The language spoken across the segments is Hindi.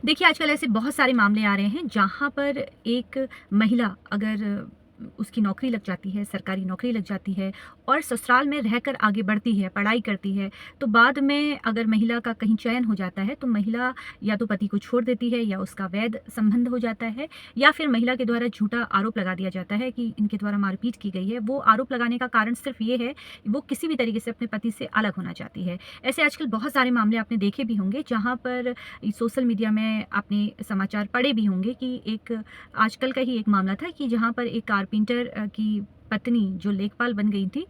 देखिए, आजकल ऐसे बहुत सारे मामले आ रहे हैं जहाँ पर एक महिला अगर उसकी नौकरी लग जाती है, सरकारी नौकरी लग जाती है और ससुराल में रहकर आगे बढ़ती है, पढ़ाई करती है, तो बाद में अगर महिला का कहीं चयन हो जाता है, तो महिला या तो पति को छोड़ देती है या उसका वैध संबंध हो जाता है या फिर महिला के द्वारा झूठा आरोप लगा दिया जाता है कि इनके द्वारा मारपीट की गई है। वो आरोप लगाने का कारण सिर्फ़ ये है, वो किसी भी तरीके से अपने पति से अलग होना चाहती है। ऐसे आजकल बहुत सारे मामले आपने देखे भी होंगे जहाँ पर सोशल मीडिया में आपने समाचार पढ़े भी होंगे कि एक आजकल का ही एक मामला था कि जहाँ पर एक कारपेंटर की पत्नी जो लेखपाल बन गई थी।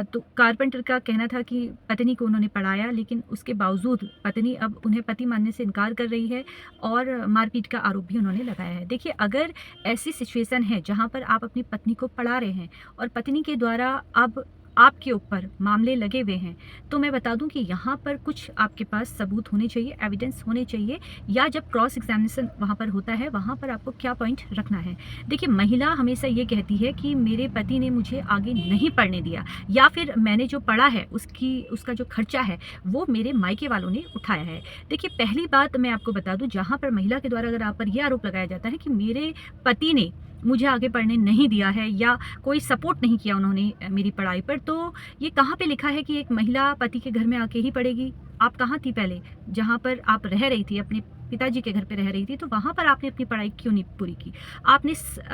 तो कारपेंटर का कहना था कि पत्नी को उन्होंने पढ़ाया, लेकिन उसके बावजूद पत्नी अब उन्हें पति मानने से इनकार कर रही है और मारपीट का आरोप भी उन्होंने लगाया है। देखिए, अगर ऐसी सिचुएशन है जहाँ पर आप अपनी पत्नी को पढ़ा रहे हैं और पत्नी के द्वारा अब आपके ऊपर मामले लगे हुए हैं, तो मैं बता दूं कि यहाँ पर कुछ आपके पास सबूत होने चाहिए, एविडेंस होने चाहिए, या जब क्रॉस एग्जामिनेशन वहाँ पर होता है, वहाँ पर आपको क्या पॉइंट रखना है। देखिए, महिला हमेशा ये कहती है कि मेरे पति ने मुझे आगे नहीं पढ़ने दिया, या फिर मैंने जो पढ़ा है उसका जो खर्चा है वो मेरे मायके वालों ने उठाया है। देखिए, पहली बात मैं आपको बता दूं, जहाँ पर महिला के द्वारा अगर आप पर यह आरोप लगाया जाता है कि मेरे पति ने मुझे आगे पढ़ने नहीं दिया है या कोई सपोर्ट नहीं किया उन्होंने मेरी पढ़ाई पर, तो ये कहाँ पे लिखा है कि एक महिला पति के घर में आके ही पढ़ेगी? आप कहाँ थी पहले? जहाँ पर आप रह रही थी, अपने पिताजी के घर पे रह रही थी, तो वहाँ पर आपने अपनी पढ़ाई क्यों नहीं पूरी की? आपने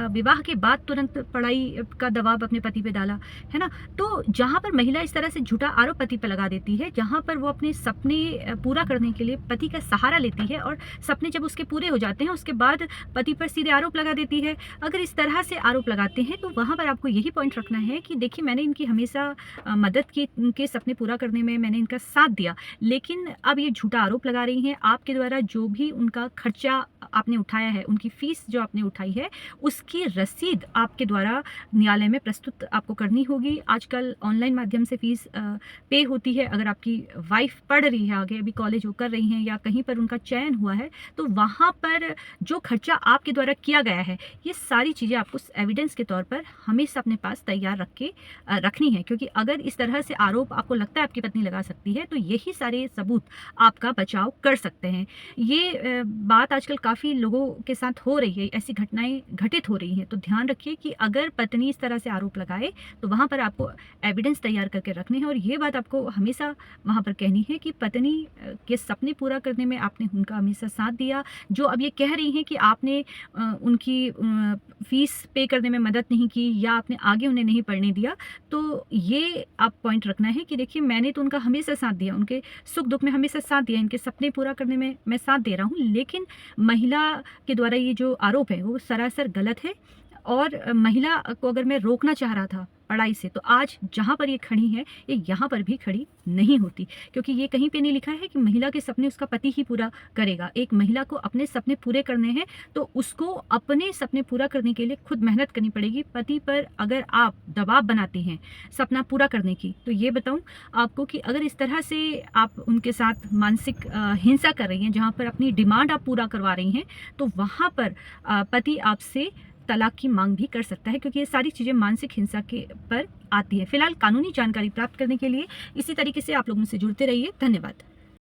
विवाह के बाद तुरंत पढ़ाई का दबाव अपने पति पे डाला, है ना? तो जहाँ पर महिला इस तरह से झूठा आरोप पति पे लगा देती है, जहाँ पर वो अपने सपने पूरा करने के लिए पति का सहारा लेती है और सपने जब उसके पूरे हो जाते हैं, उसके बाद पति पर सीधे आरोप लगा देती है। अगर इस तरह से आरोप लगाते हैं, तो वहाँ पर आपको यही पॉइंट रखना है कि देखिए, मैंने इनकी हमेशा मदद की, उनके सपने पूरा करने में मैंने इनका साथ दिया, लेकिन अब ये झूठा आरोप लगा रही हैं। आपके द्वारा जो भी उनका खर्चा आपने उठाया है, उनकी फीस जो आपने उठाई है, उसकी रसीद आपके द्वारा न्यायालय में प्रस्तुत आपको करनी होगी। आजकल ऑनलाइन माध्यम से फीस पे होती है। अगर आपकी वाइफ पढ़ रही है, आगे अभी कॉलेज हो कर रही हैं या कहीं पर उनका चयन हुआ है, तो वहाँ पर जो खर्चा आपके द्वारा किया गया है, ये सारी चीज़ें आपको एविडेंस के तौर पर हमेशा अपने पास तैयार रखनी है, क्योंकि अगर इस तरह से आरोप आपको लगता है आपकी पत्नी लगा सकती है, तो यही सारे सबूत आपका बचाव कर सकते हैं। ये बात आजकल काफ़ी लोगों के साथ हो रही है, ऐसी घटनाएं घटित हो रही हैं, तो ध्यान रखिए कि अगर पत्नी इस तरह से आरोप लगाए, तो वहाँ पर आपको एविडेंस तैयार करके रखने हैं और ये बात आपको हमेशा वहाँ पर कहनी है कि पत्नी के सपने पूरा करने में आपने उनका हमेशा साथ दिया। जो अब ये कह रही हैं कि आपने उनकी फ़ीस पे करने में मदद नहीं की या आपने आगे उन्हें नहीं पढ़ने दिया, तो ये आप पॉइंट रखना है कि देखिए, मैंने तो उनका हमेशा साथ दिया, उनके सुख दुख में हमेशा साथ दिया, इनके सपने पूरा करने में मैं साथ दे रहा हूँ, लेकिन महिला के द्वारा ये जो आरोप है वो सरासर गलत है। और महिला को अगर मैं रोकना चाह रहा था पढ़ाई से, तो आज जहाँ पर ये खड़ी है, ये यहाँ पर भी खड़ी नहीं होती, क्योंकि ये कहीं पे नहीं लिखा है कि महिला के सपने उसका पति ही पूरा करेगा। एक महिला को अपने सपने पूरे करने हैं, तो उसको अपने सपने पूरा करने के लिए खुद मेहनत करनी पड़ेगी। पति पर अगर आप दबाव बनाते हैं सपना पूरा करने की, तो ये बताऊं आपको कि अगर इस तरह से आप उनके साथ मानसिक हिंसा कर रही हैं, जहाँ पर अपनी डिमांड आप पूरा करवा रही हैं, तो वहाँ पर पति आपसे तलाक की मांग भी कर सकता है, क्योंकि ये सारी चीज़ें मानसिक हिंसा के पर आती है। फिलहाल कानूनी जानकारी प्राप्त करने के लिए इसी तरीके से आप लोग मुझसे जुड़ते रहिए। धन्यवाद।